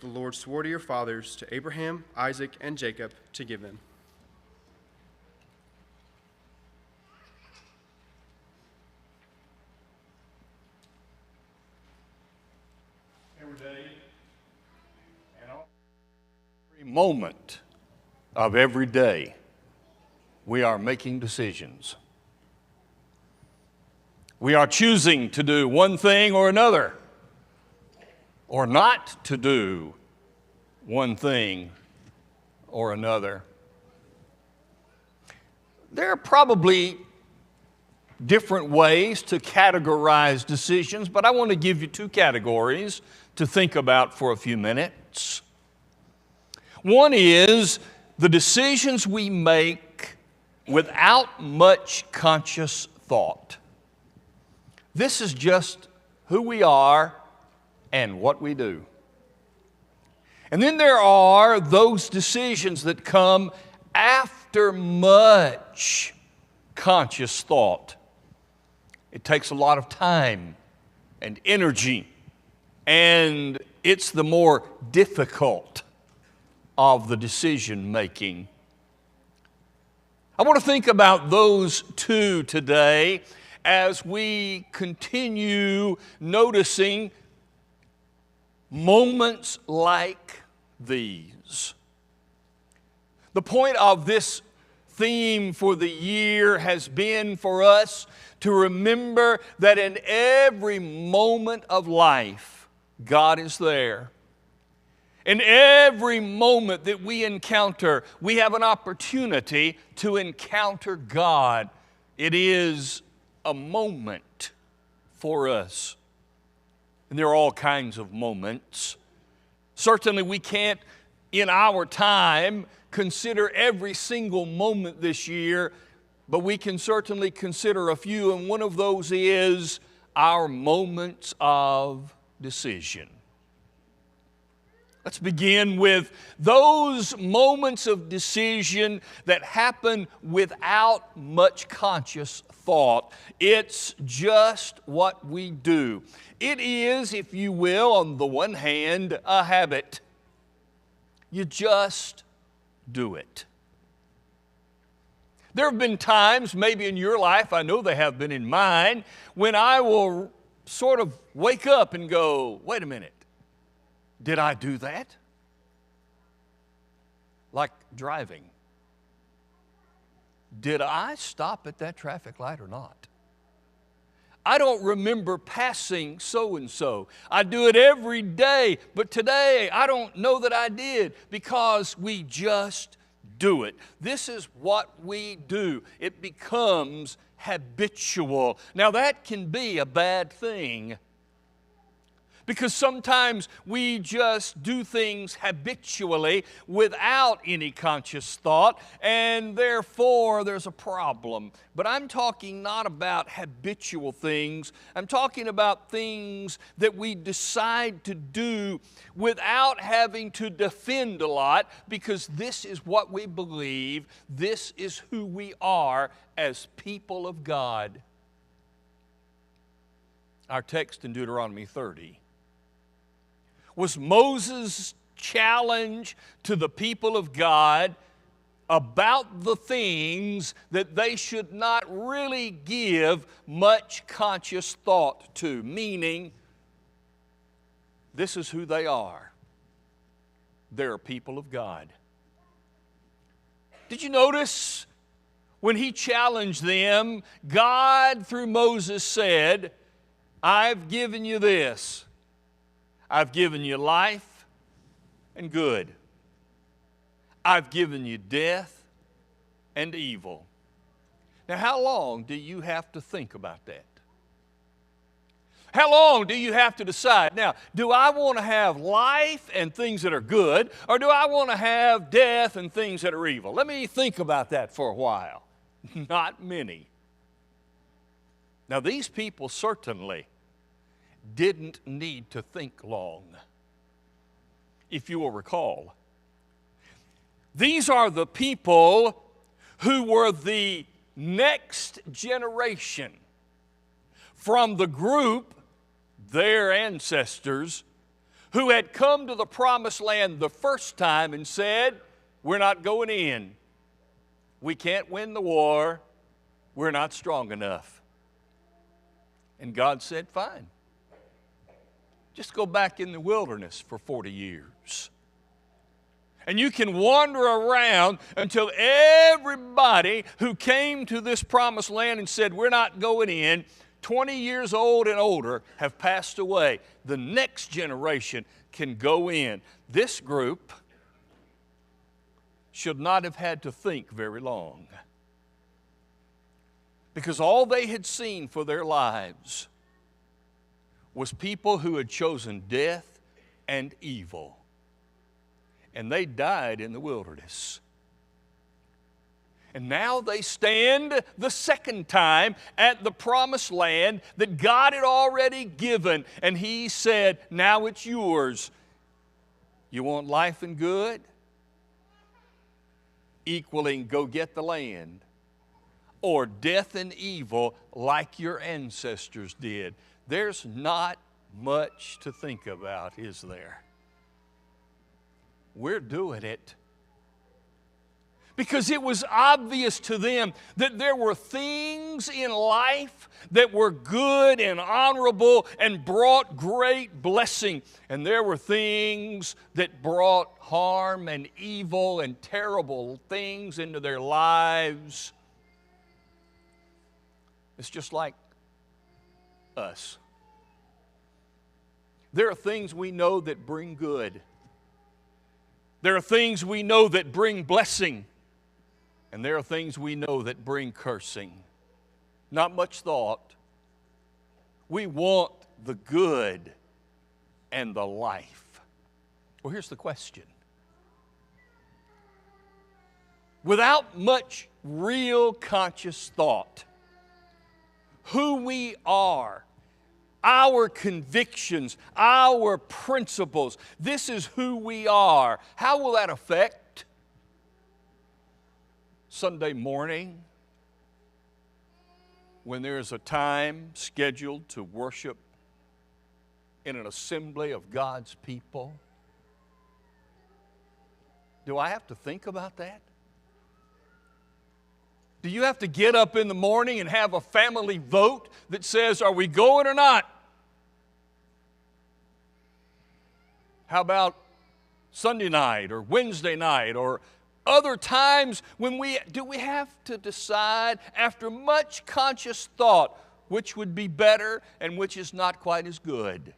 the Lord swore to your fathers, to Abraham, Isaac, and Jacob, to give them. Every day and every moment of every day, we are making decisions. We are choosing to do one thing or another, or not to do one thing or another. There are probably different ways to categorize decisions, but I want to give you two categories to think about for a few minutes. One is the decisions we make without much conscious thought. This is just who we are and what we do. And then there are those decisions that come after much conscious thought. It takes a lot of time and energy, and it's the more difficult of the decision making. I want to think about those two today as we continue noticing moments like these. The point of this theme for the year has been for us to remember that in every moment of life, God is there. In every moment that we encounter, we have an opportunity to encounter God. It is a moment for us. And there are all kinds of moments. Certainly we can't, in our time, consider every single moment this year, but we can certainly consider a few, and one of those is our moments of decision. Let's begin with those moments of decision that happen without much conscious thought. It's just what we do. It is, if you will, on the one hand, a habit. You just do it. There have been times, maybe in your life, I know they have been in mine, when I will sort of wake up and go, wait a minute, did I do that? Like driving. Did I stop at that traffic light or not? I don't remember passing so-and-so. I do it every day, but today I don't know that I did because we just do it. This is what we do. It becomes habitual. Now that can be a bad thing, because sometimes we just do things habitually without any conscious thought, and therefore there's a problem. But I'm talking not about habitual things. I'm talking about things that we decide to do without having to defend a lot, because this is what we believe. This is who we are as people of God. Our text in Deuteronomy 30 was Moses' challenge to the people of God about the things that they should not really give much conscious thought to, meaning this is who they are. They're people of God. Did you notice when he challenged them, God through Moses said, I've given you this. I've given you life and good. I've given you death and evil. Now, how long do you have to think about that? How long do you have to decide? Now, do I want to have life and things that are good, or do I want to have death and things that are evil? Let me think about that for a while. Not many. Now, these people certainly didn't need to think long. If you will recall, these are the people who were the next generation from the group, their ancestors, who had come to the promised land the first time and said, we're not going in. We can't win the war. We're not strong enough. And God said, fine. Just go back in the wilderness for 40 years. And you can wander around until everybody who came to this promised land and said, we're not going in, 20 years old and older, have passed away. The next generation can go in. This group should not have had to think very long, because all they had seen for their lives was people who had chosen death and evil, and they died in the wilderness. And now they stand the second time at the promised land that God had already given. And He said, now it's yours. You want life and good? Equaling go get the land. Or death and evil like your ancestors did. There's not much to think about, is there? We're doing it. Because it was obvious to them that there were things in life that were good and honorable and brought great blessing. And there were things that brought harm and evil and terrible things into their lives. It's just like us. There are things we know that bring good. There are things we know that bring blessing. And there are things we know that bring cursing. Not much thought. We want the good and the life. Well, here's the question. Without much real conscious thought, who we are, our convictions, our principles, this is who we are. How will that affect Sunday morning when there's a time scheduled to worship in an assembly of God's people? Do I have to think about that? Do you have to get up in the morning and have a family vote that says, are we going or not? How about Sunday night or Wednesday night or other times when we have to decide after much conscious thought which would be better and which is not quite as good?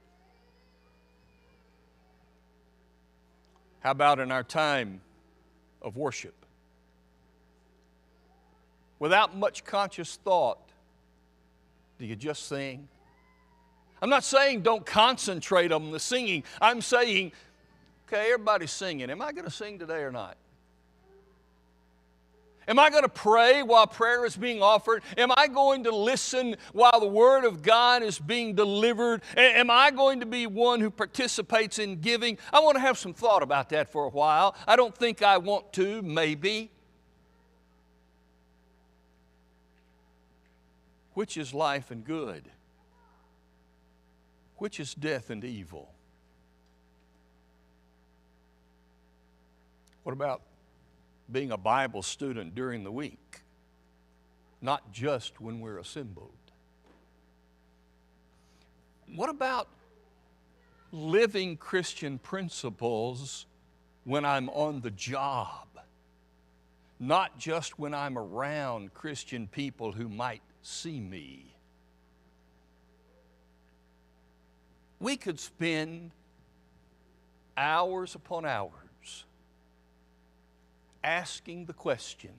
How about in our time of worship? Without much conscious thought, do you just sing? I'm not saying don't concentrate on the singing. I'm saying, okay, everybody's singing. Am I going to sing today or not? Am I going to pray while prayer is being offered? Am I going to listen while the Word of God is being delivered? Am I going to be one who participates in giving? I want to have some thought about that for a while. I don't think I want to, maybe. Which is life and good? Which is death and evil? What about being a Bible student during the week, not just when we're assembled? What about living Christian principles when I'm on the job, not just when I'm around Christian people who might see me? We could spend hours upon hours asking the question,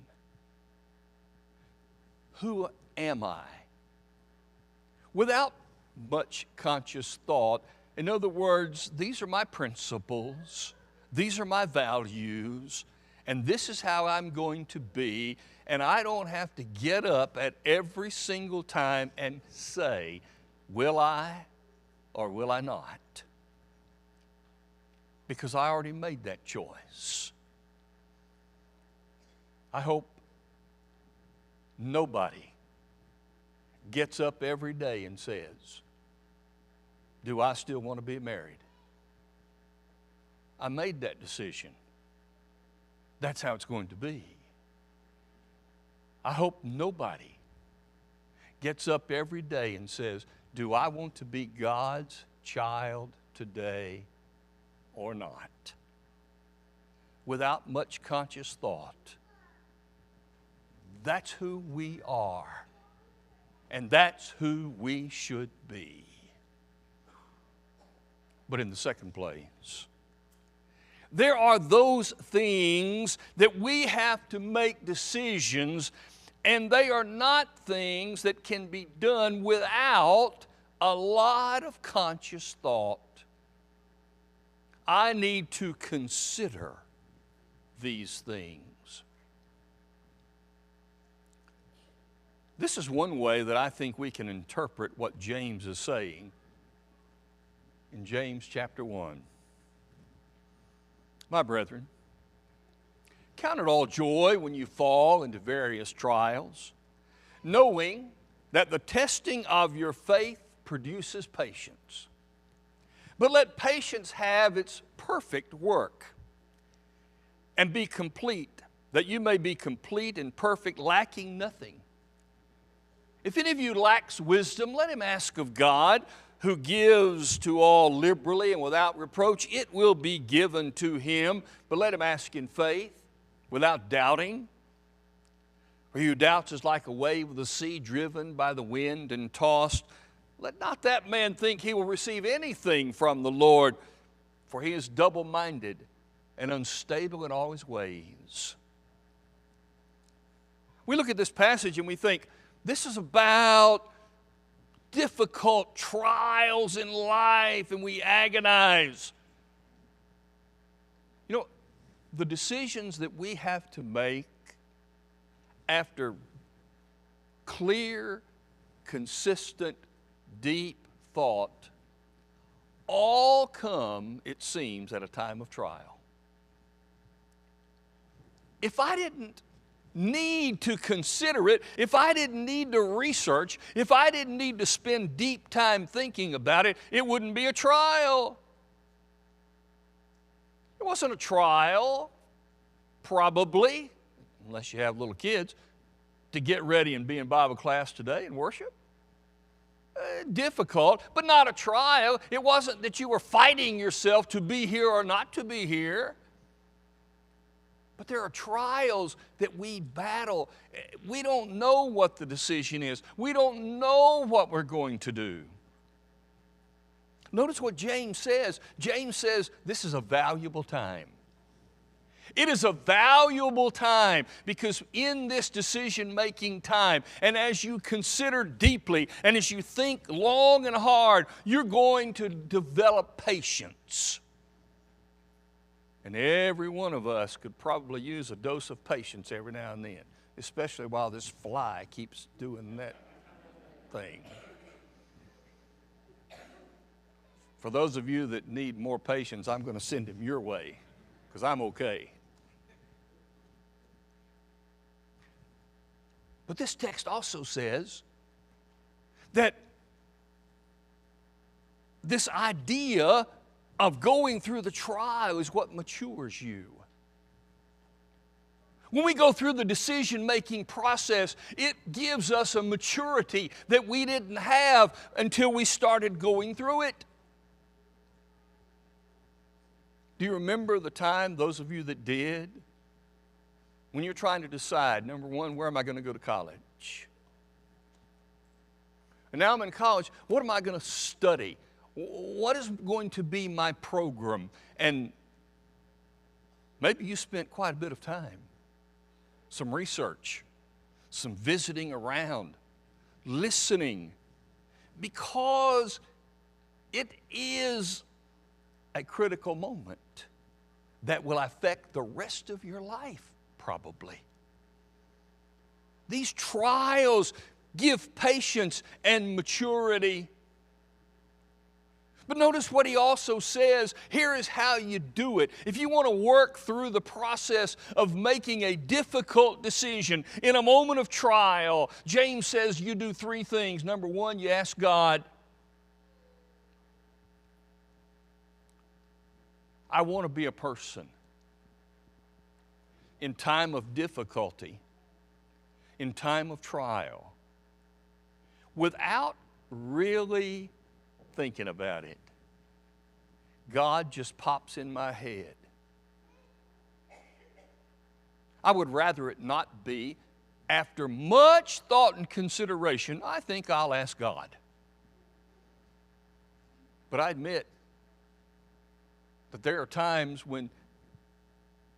who am I? Without much conscious thought. In other words, these are my principles, these are my values, and this is how I'm going to be, and I don't have to get up at every single time and say, will I or will I not? Because I already made that choice. I hope nobody gets up every day and says, do I still want to be married? I made that decision. That's how it's going to be. I hope nobody gets up every day and says, do I want to be God's child today or not? Without much conscious thought. That's who we are. And that's who we should be. But in the second place, there are those things that we have to make decisions, and they are not things that can be done without a lot of conscious thought. I need to consider these things. This is one way that I think we can interpret what James is saying in James chapter 1. My brethren, count it all joy when you fall into various trials, knowing that the testing of your faith produces patience. But let patience have its perfect work and be complete, that you may be complete and perfect, lacking nothing. If any of you lacks wisdom, let him ask of God, who gives to all liberally and without reproach. It will be given to him, but let him ask in faith, without doubting. For he who doubts is like a wave of the sea driven by the wind and tossed. Let not that man think he will receive anything from the Lord, for he is double-minded and unstable in all his ways. We look at this passage and we think, this is about difficult trials in life, and we agonize. You know, the decisions that we have to make after clear, consistent, deep thought all come, it seems, at a time of trial. If I didn't need to consider it, if I didn't need to research, if I didn't need to spend deep time thinking about it, it wouldn't be a trial. It wasn't a trial, probably, unless you have little kids, to get ready and be in Bible class today and worship. Difficult, but not a trial. It wasn't that you were fighting yourself to be here or not to be here. But there are trials that we battle. We don't know what the decision is. We don't know what we're going to do. Notice what James says. James says this is a valuable time. It is a valuable time because in this decision-making time, and as you consider deeply, and as you think long and hard, you're going to develop patience. And every one of us could probably use a dose of patience every now and then, especially while this fly keeps doing that thing. For those of you that need more patience, I'm going to send him your way because I'm okay. But this text also says that this idea of going through the trial is what matures you. When we go through the decision-making process, it gives us a maturity that we didn't have until we started going through it. Do you remember the time, those of you that did, when you're trying to decide, number one, where am I going to go to college? And now I'm in college, what am I going to study? What is going to be my program? And maybe you spent quite a bit of time, some research, some visiting around, listening, because it is a critical moment that will affect the rest of your life, probably. These trials give patience and maturity. But notice what he also says. Here is how you do it. If you want to work through the process of making a difficult decision in a moment of trial, James says you do three things. Number one, you ask God. I want to be a person in time of difficulty, in time of trial, without really thinking about it. God just pops in my head. I would rather it not be. After much thought and consideration, I think I'll ask God. But I admit that there are times when,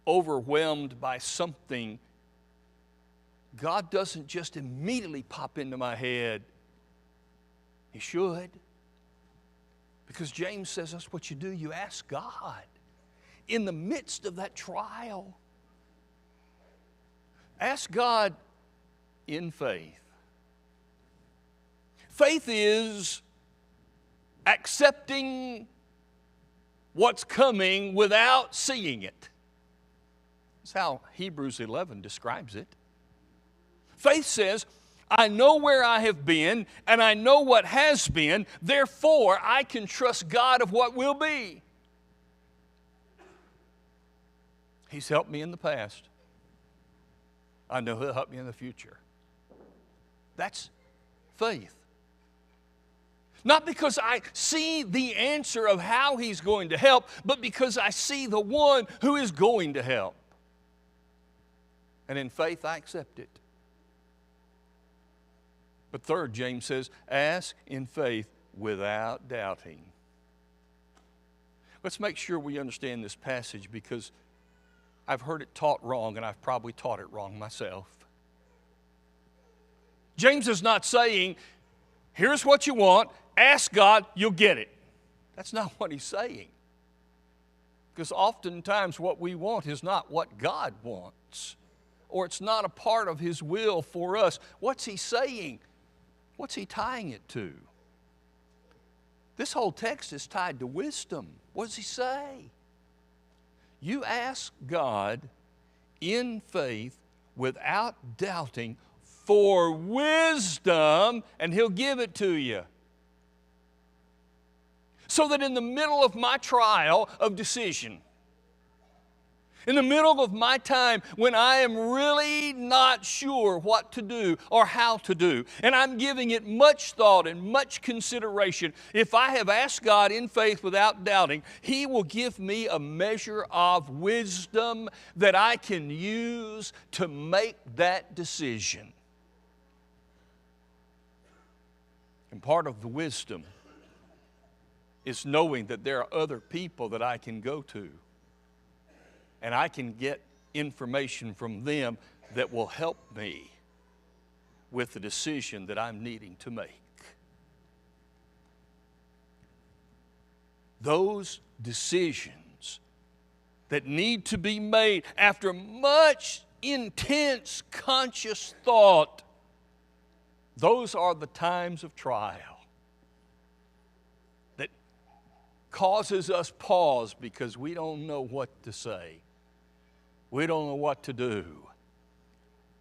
overwhelmed by something, God doesn't just immediately pop into my head. He should. Because James says that's what you do. You ask God in the midst of that trial. Ask God in faith. Faith is accepting what's coming without seeing it. That's how Hebrews 11 describes it. Faith says, I know where I have been, and I know what has been, therefore I can trust God of what will be. He's helped me in the past. I know He'll help me in the future. That's faith. Not because I see the answer of how He's going to help, but because I see the one who is going to help. And in faith, I accept it. But third, James says, ask in faith without doubting. Let's make sure we understand this passage, because I've heard it taught wrong, and I've probably taught it wrong myself. James is not saying, here's what you want, ask God, you'll get it. That's not what he's saying. Because oftentimes what we want is not what God wants, or it's not a part of His will for us. What's he saying? What's he tying it to? This whole text is tied to wisdom. What does he say? You ask God in faith without doubting for wisdom, and He'll give it to you. So that in the middle of my trial of decision, in the middle of my time when I am really not sure what to do or how to do, and I'm giving it much thought and much consideration, if I have asked God in faith without doubting, He will give me a measure of wisdom that I can use to make that decision. And part of the wisdom is knowing that there are other people that I can go to, and I can get information from them that will help me with the decision that I'm needing to make. Those decisions that need to be made after much intense conscious thought, those are the times of trial that causes us pause because we don't know what to say. We don't know what to do.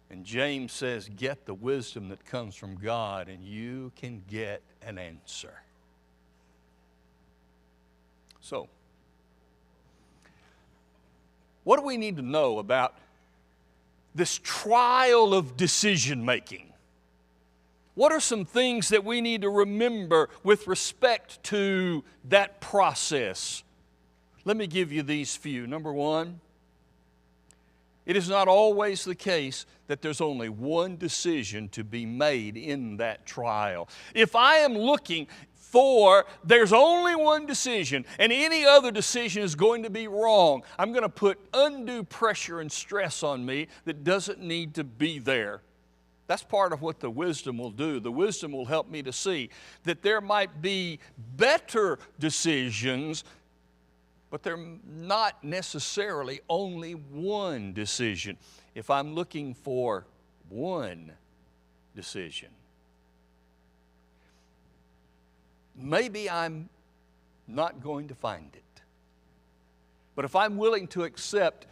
And James says, get the wisdom that comes from God and you can get an answer. So, what do we need to know about this trial of decision making? What are some things that we need to remember with respect to that process? Let me give you these few. Number one, it is not always the case that there's only one decision to be made in that trial. If I am looking for there's only one decision and any other decision is going to be wrong, I'm going to put undue pressure and stress on me that doesn't need to be there. That's part of what the wisdom will do. The wisdom will help me to see that there might be better decisions, but they're not necessarily only one decision. If I'm looking for one decision, maybe I'm not going to find it. But if I'm willing to accept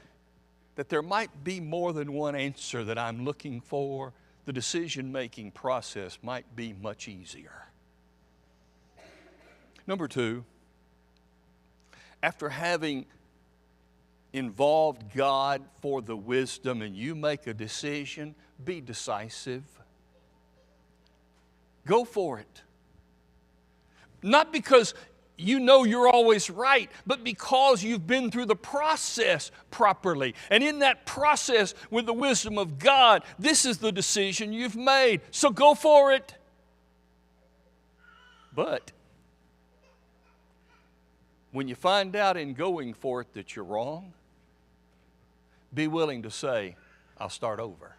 that there might be more than one answer that I'm looking for, the decision-making process might be much easier. Number two, after having involved God for the wisdom and you make a decision, be decisive. Go for it. Not because you know you're always right, but because you've been through the process properly. And in that process, with the wisdom of God, this is the decision you've made. So go for it. But when you find out in going for it that you're wrong, be willing to say, I'll start over.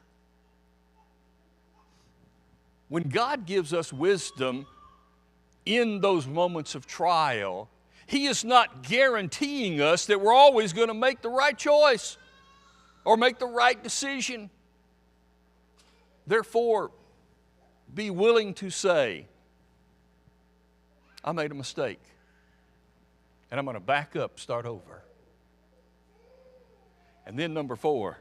When God gives us wisdom in those moments of trial, He is not guaranteeing us that we're always going to make the right choice or make the right decision. Therefore, be willing to say, I made a mistake, and I'm going to back up, start over. And then number 4,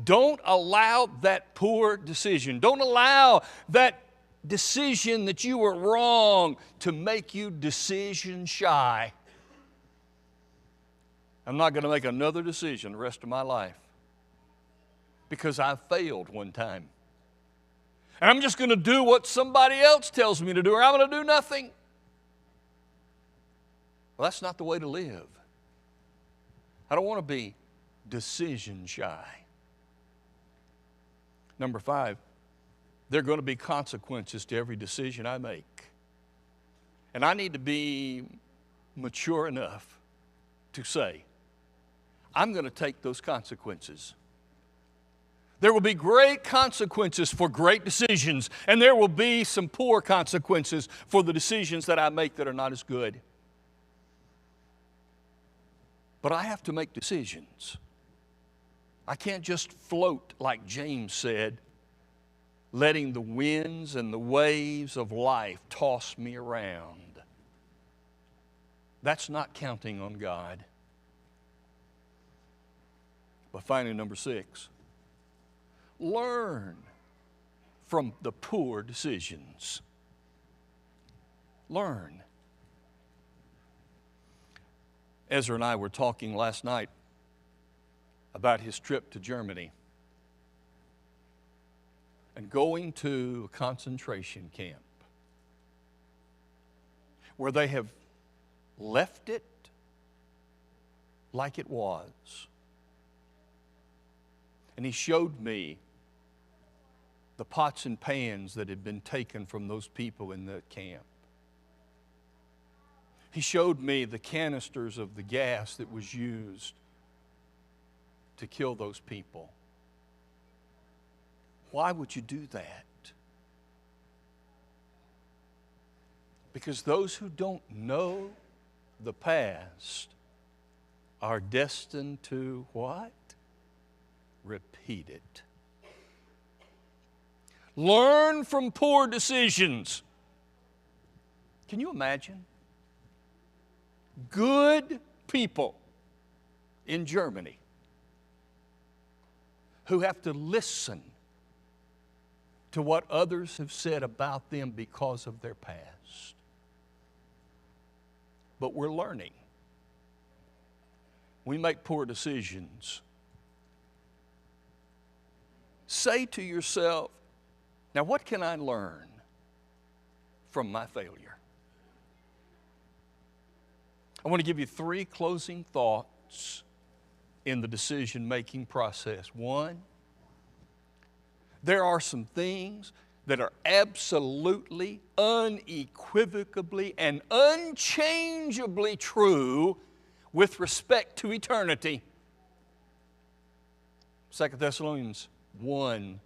don't allow that poor decision, don't allow that decision that you were wrong to make you decision shy. I'm not going to make another decision the rest of my life because I failed one time. And I'm just going to do what somebody else tells me to do, or I'm going to do nothing. Well, that's not the way to live. I don't want to be decision shy. Number 5, there are going to be consequences to every decision I make. And I need to be mature enough to say, I'm going to take those consequences. There will be great consequences for great decisions, and there will be some poor consequences for the decisions that I make that are not as good. But I have to make decisions. I can't just float, like James said, letting the winds and the waves of life toss me around. That's not counting on God. But finally, number 6, learn from the poor decisions. Learn. Ezra and I were talking last night about his trip to Germany and going to a concentration camp where they have left it like it was. And he showed me the pots and pans that had been taken from those people in the camp. He showed me the canisters of the gas that was used to kill those people. Why would you do that? Because those who don't know the past are destined to what? Repeat it. Learn from poor decisions. Can you imagine? Good people in Germany who have to listen to what others have said about them because of their past. But we're learning. We make poor decisions. Say to yourself, now what can I learn from my failure? I want to give you 3 closing thoughts in the decision-making process. 1, there are some things that are absolutely, unequivocally, and unchangeably true with respect to eternity. 2 Thessalonians 1,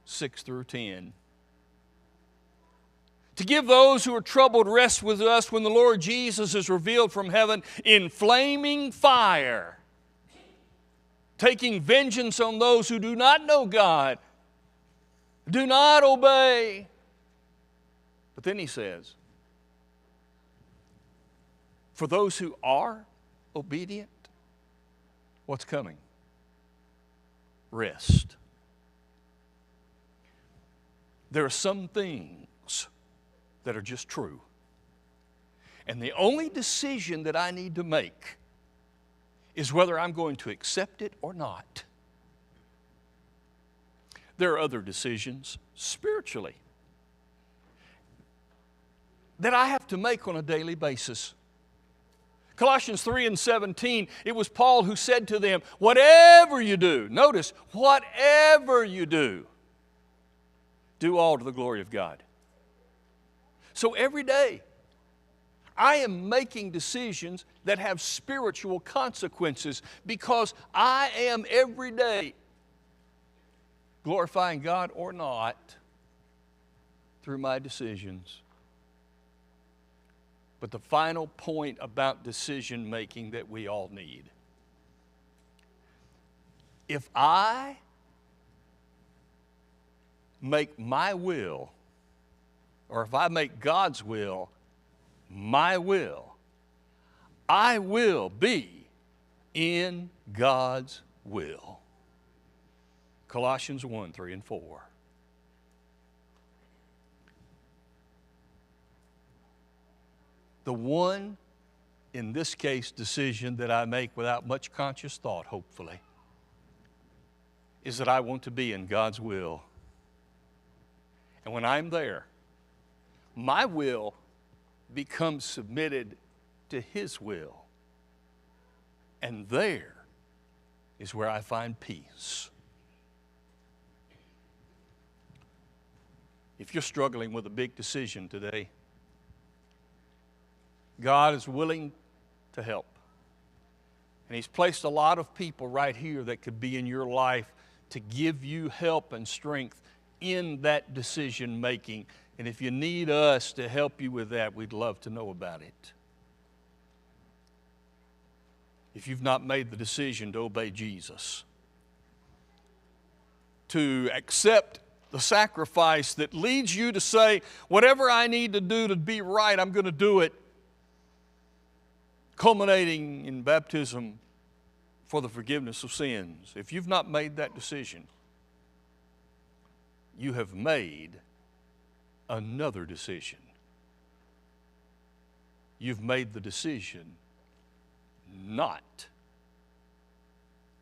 6 through 10. To give those who are troubled rest with us when the Lord Jesus is revealed from heaven in flaming fire, taking vengeance on those who do not know God, do not obey. But then he says, for those who are obedient, what's coming? Rest. There are some things that are just true. And the only decision that I need to make is whether I'm going to accept it or not. There are other decisions spiritually that I have to make on a daily basis. Colossians 3:17, it was Paul who said to them, whatever you do, notice, whatever you do all to the glory of God. So every day, I am making decisions that have spiritual consequences because I am every day glorifying God or not through my decisions. But the final point about decision making that we all need. If I make my will, or if I make God's will my will, I will be in God's will. Colossians 1:3-4. The one, in this case, decision that I make without much conscious thought, hopefully, is that I want to be in God's will. And when I'm there, my will becomes submitted to His will. And there is where I find peace. If you're struggling with a big decision today, God is willing to help. And He's placed a lot of people right here that could be in your life to give you help and strength in that decision making. And if you need us to help you with that, we'd love to know about it. If you've not made the decision to obey Jesus, to accept the sacrifice that leads you to say, whatever I need to do to be right, I'm going to do it, culminating in baptism for the forgiveness of sins. If you've not made that decision, you have made another decision. You've made the decision not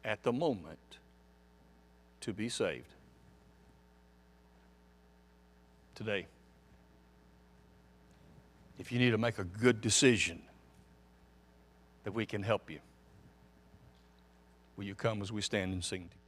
at the moment to be saved. Today, if you need to make a good decision, that we can help you, will you come as we stand and sing together?